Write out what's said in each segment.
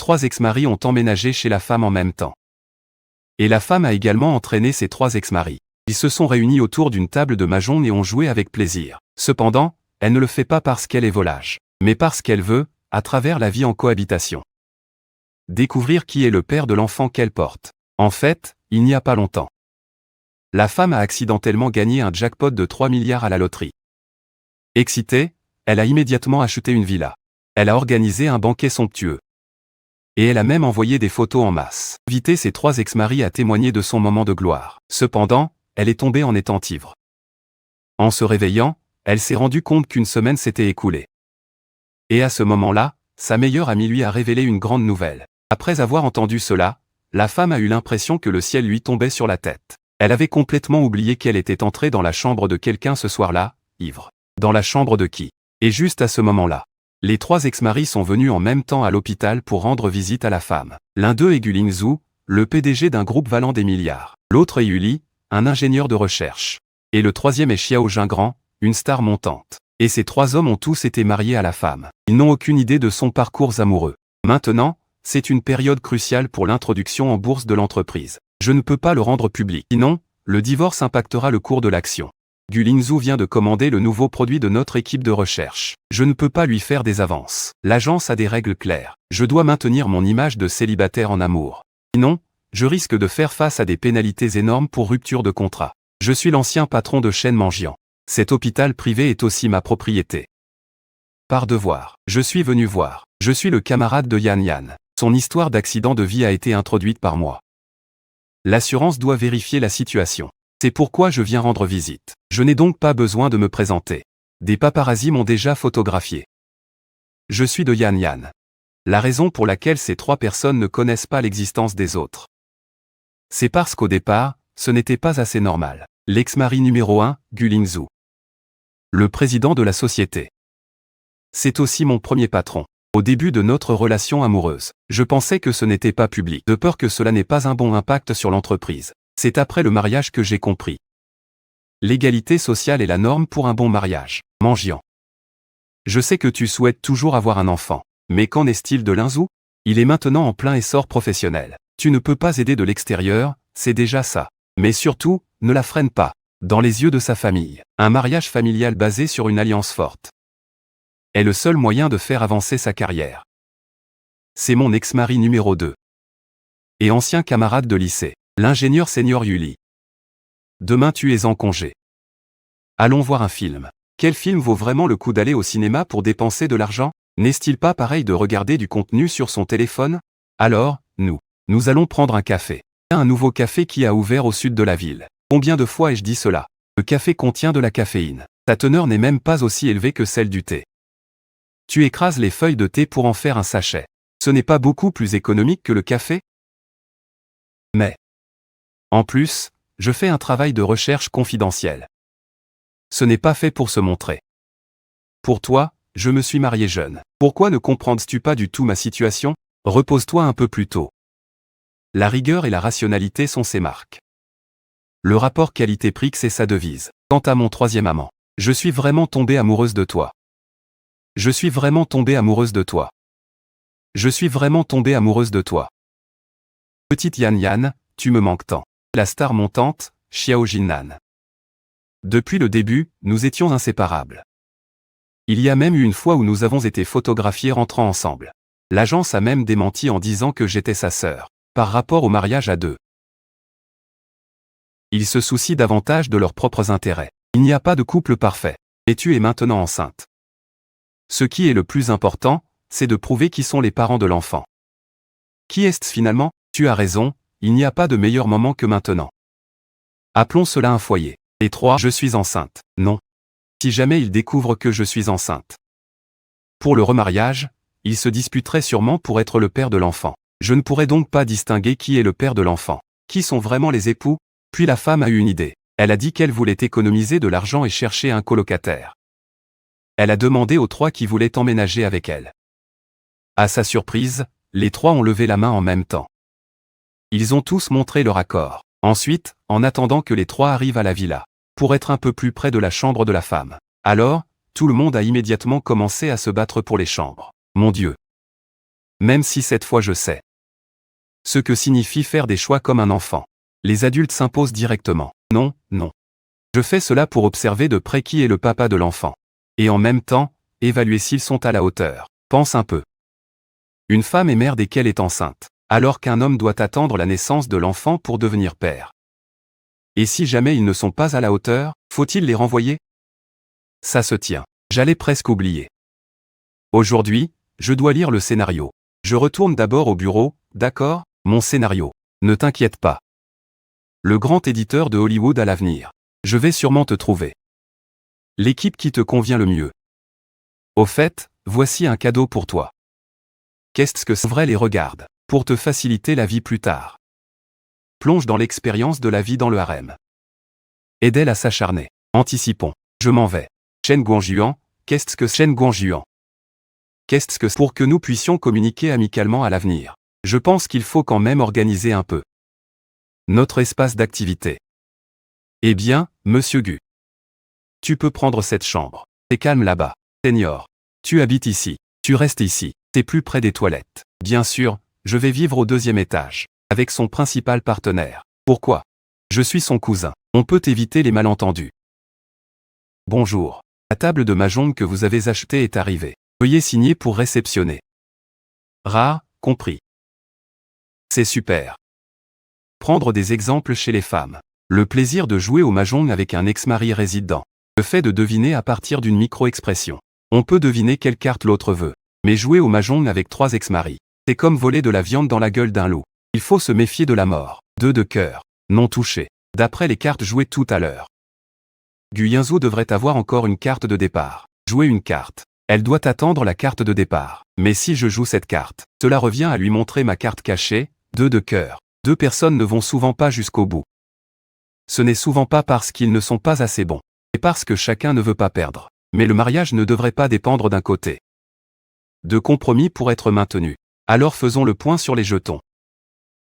3 ex-maris ont emménagé chez la femme en même temps. Et la femme a également entraîné ses 3 ex-maris. Ils se sont réunis autour d'une table de mahjong et ont joué avec plaisir. Cependant, elle ne le fait pas parce qu'elle est volage, mais parce qu'elle veut, à travers la vie en cohabitation, découvrir qui est le père de l'enfant qu'elle porte. En fait, il n'y a pas longtemps, la femme a accidentellement gagné un jackpot de 3 milliards à la loterie. Excitée, elle a immédiatement acheté une villa. Elle a organisé un banquet somptueux. Et elle a même envoyé des photos en masse. Invité ses 3 ex-maris à témoigner de son moment de gloire. Cependant, elle est tombée en étant ivre. En se réveillant, elle s'est rendue compte qu'une semaine s'était écoulée. Et à ce moment-là, sa meilleure amie lui a révélé une grande nouvelle. Après avoir entendu cela, la femme a eu l'impression que le ciel lui tombait sur la tête. Elle avait complètement oublié qu'elle était entrée dans la chambre de quelqu'un ce soir-là, ivre. Dans la chambre de qui? Et juste à ce moment-là, les 3 ex-maris sont venus en même temps à l'hôpital pour rendre visite à la femme. L'un d'eux est Guling Zhu, le PDG d'un groupe valant des milliards. L'autre est Yuli, un ingénieur de recherche. Et le troisième est Xiao Jingran, une star montante. Et ces 3 hommes ont tous été mariés à la femme. Ils n'ont aucune idée de son parcours amoureux. Maintenant, c'est une période cruciale pour l'introduction en bourse de l'entreprise. Je ne peux pas le rendre public. Sinon, le divorce impactera le cours de l'action. Guling Zhu vient de commander le nouveau produit de notre équipe de recherche. Je ne peux pas lui faire des avances. L'agence a des règles claires. Je dois maintenir mon image de célibataire en amour. Sinon, je risque de faire face à des pénalités énormes pour rupture de contrat. Je suis l'ancien patron de chaîne Mangian. Cet hôpital privé est aussi ma propriété. Par devoir, je suis venu voir. Je suis le camarade de Yan Yan. Son histoire d'accident de vie a été introduite par moi. L'assurance doit vérifier la situation. C'est pourquoi je viens rendre visite. Je n'ai donc pas besoin de me présenter. Des paparazzis m'ont déjà photographié. Je suis de Yan Yan. La raison pour laquelle ces 3 personnes ne connaissent pas l'existence des autres, c'est parce qu'au départ, ce n'était pas assez normal. L'ex-mari numéro 1, Guling Zhu, le président de la société. C'est aussi mon premier patron. Au début de notre relation amoureuse, je pensais que ce n'était pas public, de peur que cela n'ait pas un bon impact sur l'entreprise. C'est après le mariage que j'ai compris. L'égalité sociale est la norme pour un bon mariage. Mangian. Je sais que tu souhaites toujours avoir un enfant, mais qu'en est-il de Linzou? Il est maintenant en plein essor professionnel. Tu ne peux pas aider de l'extérieur, c'est déjà ça. Mais surtout, ne la freine pas. Dans les yeux de sa famille, un mariage familial basé sur une alliance forte est le seul moyen de faire avancer sa carrière. C'est mon ex-mari numéro 2. Et ancien camarade de lycée, l'ingénieur senior Yuli. Demain tu es en congé. Allons voir un film. Quel film vaut vraiment le coup d'aller au cinéma pour dépenser de l'argent? N'est-il pas pareil de regarder du contenu sur son téléphone? Alors, nous allons prendre un café. Un nouveau café qui a ouvert au sud de la ville. Combien de fois ai-je dit cela? Le café contient de la caféine. Sa teneur n'est même pas aussi élevée que celle du thé. Tu écrases les feuilles de thé pour en faire un sachet. Ce n'est pas beaucoup plus économique que le café? Mais, en plus, je fais un travail de recherche confidentiel. Ce n'est pas fait pour se montrer. Pour toi, je me suis marié jeune. Pourquoi ne comprends-tu pas du tout ma situation? Repose-toi un peu plus tôt. La rigueur et la rationalité sont ses marques. Le rapport qualité-prix c'est sa devise. Quant à mon 3e amant, je suis vraiment tombée amoureuse de toi. Je suis vraiment tombée amoureuse de toi. Je suis vraiment tombée amoureuse de toi. Petite Yan Yan, tu me manques tant. La star montante, Xiao Jinnan. Depuis le début, nous étions inséparables. Il y a même eu une fois où nous avons été photographiés rentrant ensemble. L'agence a même démenti en disant que j'étais sa sœur, par rapport au mariage à 2. Ils se soucient davantage de leurs propres intérêts. Il n'y a pas de couple parfait. Et tu es maintenant enceinte. Ce qui est le plus important, c'est de prouver qui sont les parents de l'enfant. Qui est-ce finalement? Tu as raison, il n'y a pas de meilleur moment que maintenant. Appelons cela un foyer. Et 3, je suis enceinte. Non. Si jamais il découvre que je suis enceinte. Pour le remariage, il se disputerait sûrement pour être le père de l'enfant. Je ne pourrais donc pas distinguer qui est le père de l'enfant. Qui sont vraiment les époux? Puis la femme a eu une idée. Elle a dit qu'elle voulait économiser de l'argent et chercher un colocataire. Elle a demandé aux 3 qui voulaient emménager avec elle. À sa surprise, les 3 ont levé la main en même temps. Ils ont tous montré leur accord. Ensuite, en attendant que les 3 arrivent à la villa, pour être un peu plus près de la chambre de la femme. Alors, tout le monde a immédiatement commencé à se battre pour les chambres. Mon Dieu! Même si cette fois je sais ce que signifie faire des choix comme un enfant. Les adultes s'imposent directement. Non, non. Je fais cela pour observer de près qui est le papa de l'enfant. Et en même temps, évaluer s'ils sont à la hauteur. Pense un peu. Une femme est mère dès qu'elle est enceinte, alors qu'un homme doit attendre la naissance de l'enfant pour devenir père. Et si jamais ils ne sont pas à la hauteur, faut-il les renvoyer? Ça se tient. J'allais presque oublier. Aujourd'hui, je dois lire le scénario. Je retourne d'abord au bureau, d'accord? Mon scénario. Ne t'inquiète pas. Le grand éditeur de Hollywood à l'avenir. Je vais sûrement te trouver l'équipe qui te convient le mieux. Au fait, voici un cadeau pour toi. Qu'est-ce que c'est vrai les regarde, pour te faciliter la vie plus tard. Plonge dans l'expérience de la vie dans le harem. Aide-elle à s'acharner. Anticipons. Je m'en vais. Chen Guangjuan, qu'est-ce que Chen Guangjuan? Qu'est-ce que pour que nous puissions communiquer amicalement à l'avenir? Je pense qu'il faut quand même organiser un peu notre espace d'activité. Eh bien, monsieur Gu. Tu peux prendre cette chambre. C'est calme là-bas. Senior. Tu habites ici. Tu restes ici. T'es plus près des toilettes. Bien sûr, je vais vivre au 2e étage. Avec son principal partenaire. Pourquoi? Je suis son cousin. On peut éviter les malentendus. Bonjour. La table de mahjong que vous avez achetée est arrivée. Veuillez signer pour réceptionner. Rare, compris. C'est super. Prendre des exemples chez les femmes. Le plaisir de jouer au mahjong avec un ex-mari résident. Le fait de deviner à partir d'une micro-expression. On peut deviner quelle carte l'autre veut. Mais jouer au mahjong avec 3 ex-maris, c'est comme voler de la viande dans la gueule d'un loup. Il faut se méfier de la mort. 2 de cœur. Non touché. D'après les cartes jouées tout à l'heure. Gu Yinzhou devrait avoir encore une carte de départ. Jouer une carte. Elle doit attendre la carte de départ. Mais si je joue cette carte, cela revient à lui montrer ma carte cachée, 2 de cœur. 2 personnes ne vont souvent pas jusqu'au bout. Ce n'est souvent pas parce qu'ils ne sont pas assez bons. C'est parce que chacun ne veut pas perdre. Mais le mariage ne devrait pas dépendre d'un côté. De compromis pour être maintenu. Alors faisons le point sur les jetons.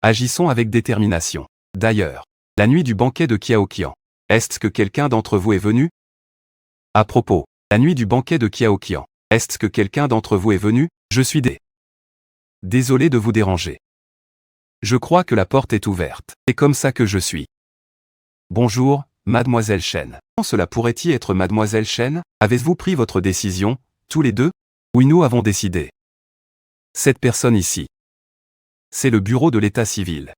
Agissons avec détermination. D'ailleurs, la nuit du banquet de Qiaoqian. Est-ce que quelqu'un d'entre vous est venu? À propos, la nuit du banquet de Qiaoqian. Est-ce que quelqu'un d'entre vous est venu? Je suis désolé de vous déranger. Je crois que la porte est ouverte. C'est comme ça que je suis. Bonjour, mademoiselle Chen. Comment cela pourrait-il être mademoiselle Chen? Avez-vous pris votre décision, tous les deux? Oui, nous avons décidé. Cette personne ici. C'est le bureau de l'état civil.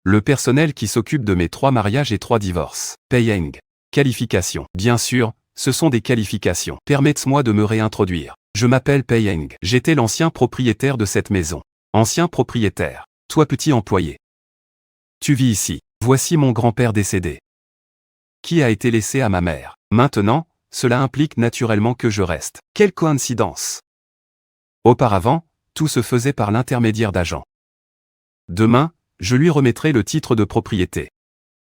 Le personnel qui s'occupe de mes 3 mariages et 3 divorces. Peiyeng. Qualification. Bien sûr, ce sont des qualifications. Permettez-moi de me réintroduire. Je m'appelle Peiyeng. J'étais l'ancien propriétaire de cette maison. Ancien propriétaire. Toi petit employé. Tu vis ici. Voici mon grand-père décédé. Qui a été laissé à ma mère. Maintenant, cela implique naturellement que je reste. Quelle coïncidence! Auparavant, tout se faisait par l'intermédiaire d'agents. Demain, je lui remettrai le titre de propriété.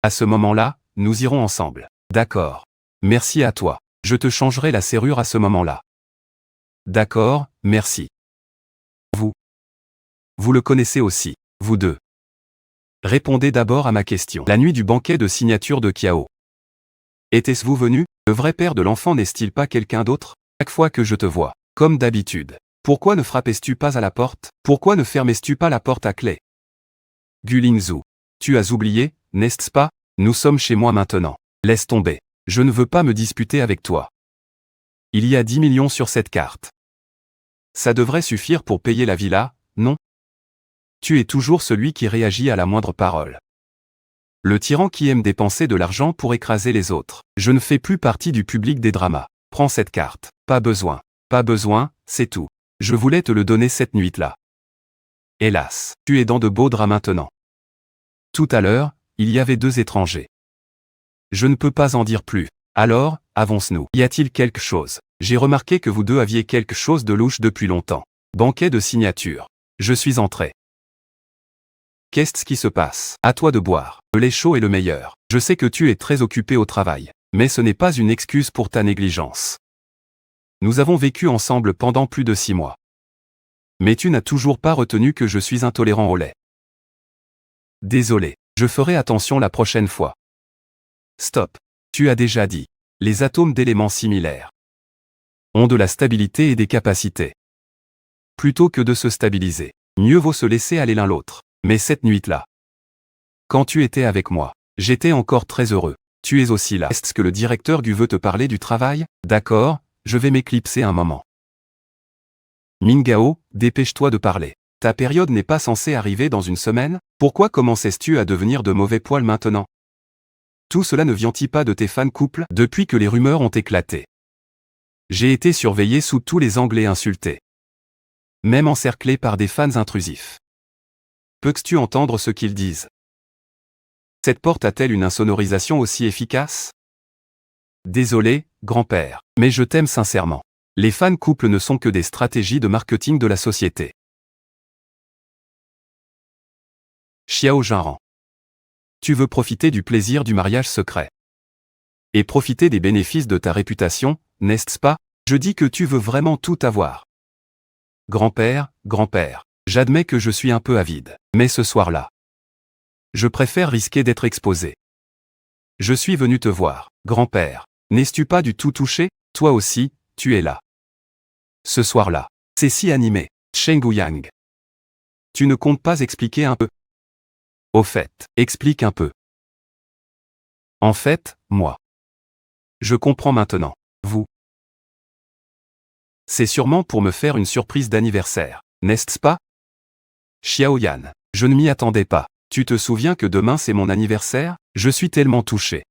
À ce moment-là, nous irons ensemble. D'accord. Merci à toi. Je te changerai la serrure à ce moment-là. D'accord, merci. Vous le connaissez aussi, vous deux. Répondez d'abord à ma question. La nuit du banquet de signature de Qiao. Était-ce-vous venu? Le vrai père de l'enfant n'est-il pas quelqu'un d'autre? Chaque fois que je te vois, comme d'habitude. Pourquoi ne frappais-tu pas à la porte? Pourquoi ne fermais-tu pas la porte à clé? Gu Lingzhou. Tu as oublié, n'est-ce pas? Nous sommes chez moi maintenant. Laisse tomber. Je ne veux pas me disputer avec toi. Il y a 10 millions sur cette carte. Ça devrait suffire pour payer la villa, non? Tu es toujours celui qui réagit à la moindre parole. Le tyran qui aime dépenser de l'argent pour écraser les autres. Je ne fais plus partie du public des dramas. Prends cette carte. Pas besoin. Pas besoin, c'est tout. Je voulais te le donner cette nuit-là. Hélas, tu es dans de beaux draps maintenant. Tout à l'heure, il y avait 2 étrangers. Je ne peux pas en dire plus. Alors, avance-nous. Y a-t-il quelque chose? J'ai remarqué que vous deux aviez quelque chose de louche depuis longtemps. Banquet de signature. Je suis entré. Qu'est-ce qui se passe? À toi de boire. Le lait chaud est le meilleur. Je sais que tu es très occupé au travail. Mais ce n'est pas une excuse pour ta négligence. Nous avons vécu ensemble pendant plus de 6 mois. Mais tu n'as toujours pas retenu que je suis intolérant au lait. Désolé. Je ferai attention la prochaine fois. Stop. Tu as déjà dit. Les atomes d'éléments similaires ont de la stabilité et des capacités. plutôt que de se stabiliser. Mieux vaut se laisser aller l'un l'autre. Mais cette nuit-là, quand tu étais avec moi, j'étais encore très heureux. Tu es aussi là. Est-ce que le directeur Gu veut te parler du travail? D'accord, je vais m'éclipser un moment. Mingao, dépêche-toi de parler. Ta période n'est pas censée arriver dans une semaine? Pourquoi commences-tu à devenir de mauvais poil maintenant? Tout cela ne vient-il pas de tes fans couples depuis que les rumeurs ont éclaté? J'ai été surveillé sous tous les angles et insulté. Même encerclé par des fans intrusifs. Peux-tu entendre ce qu'ils disent? Cette porte a-t-elle une insonorisation aussi efficace? Désolé, grand-père, mais je t'aime sincèrement. Les fans couples ne sont que des stratégies de marketing de la société. Xiao Jinran. Tu veux profiter du plaisir du mariage secret. Et profiter des bénéfices de ta réputation, n'est-ce pas? Je dis que tu veux vraiment tout avoir. Grand-père, j'admets que je suis un peu avide, mais ce soir-là, je préfère risquer d'être exposé. Je suis venu te voir, grand-père. N'es-tu pas du tout touché? Toi aussi, tu es là. Ce soir-là, c'est si animé. Cheng Yang. Tu ne comptes pas expliquer un peu? Au fait, explique un peu. En fait, moi. Je comprends maintenant. Vous. C'est sûrement pour me faire une surprise d'anniversaire, n'est-ce pas? Xiao Yan. Je ne m'y attendais pas. Tu te souviens que demain c'est mon anniversaire? Je suis tellement touché.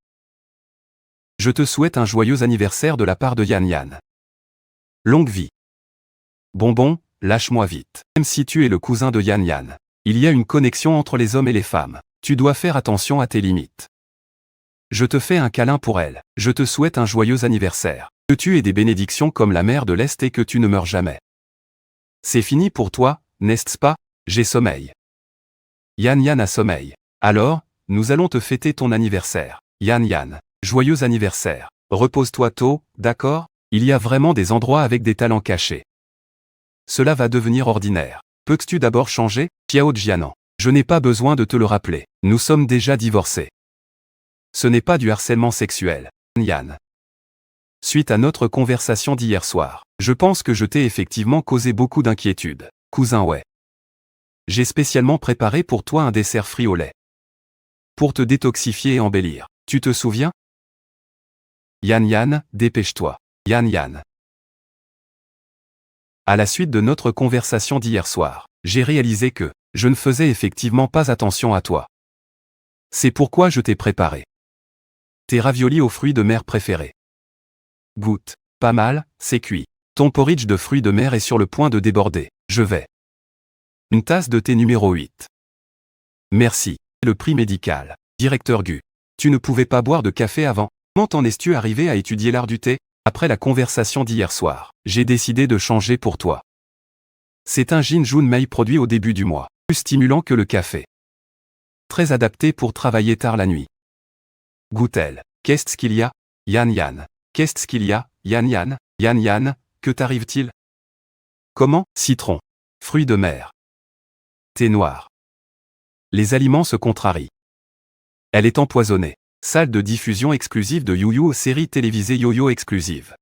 Je te souhaite un joyeux anniversaire de la part de Yan Yan. Longue vie. Bonbon, lâche-moi vite. Même si tu es le cousin de Yan Yan, il y a une connexion entre les hommes et les femmes. Tu dois faire attention à tes limites. Je te fais un câlin pour elle. Je te souhaite un joyeux anniversaire. Que tu aies des bénédictions comme la mer de l'Est et que tu ne meurs jamais. C'est fini pour toi, n'est-ce pas? J'ai sommeil. Yan Yan a sommeil. Alors, nous allons te fêter ton anniversaire. Yan Yan, joyeux anniversaire. Repose-toi tôt, d'accord? Il y a vraiment des endroits avec des talents cachés. Cela va devenir ordinaire. Peux-tu d'abord changer? Xiao Jianan. Je n'ai pas besoin de te le rappeler. Nous sommes déjà divorcés. Ce n'est pas du harcèlement sexuel. Yan. Suite à notre conversation d'hier soir, je pense que je t'ai effectivement causé beaucoup d'inquiétude. Cousin ouais. J'ai spécialement préparé pour toi un dessert frit au lait. Pour te détoxifier et embellir. Tu te souviens? Yan Yan, dépêche-toi. Yan Yan. À la suite de notre conversation d'hier soir, j'ai réalisé que je ne faisais effectivement pas attention à toi. C'est pourquoi je t'ai préparé tes raviolis aux fruits de mer préférés. Goûte. Pas mal, c'est cuit. Ton porridge de fruits de mer est sur le point de déborder. Je vais. Une tasse de thé numéro 8. Merci. Le prix médical. Directeur Gu. Tu ne pouvais pas boire de café avant? Comment en es-tu arrivé à étudier l'art du thé? Après la conversation d'hier soir, j'ai décidé de changer pour toi. C'est un Jin Junmei produit au début du mois. Plus stimulant que le café. Très adapté pour travailler tard la nuit. Goûte-t-elle. Qu'est-ce qu'il y a? Yan Yan. Qu'est-ce qu'il y a? Yan Yan. Yan Yan, que t'arrive-t-il? Comment? Citron. Fruits de mer. Thé noir. Les aliments se contrarient. Elle est empoisonnée. Salle de diffusion exclusive de YuYu aux séries télévisées YoYo exclusive.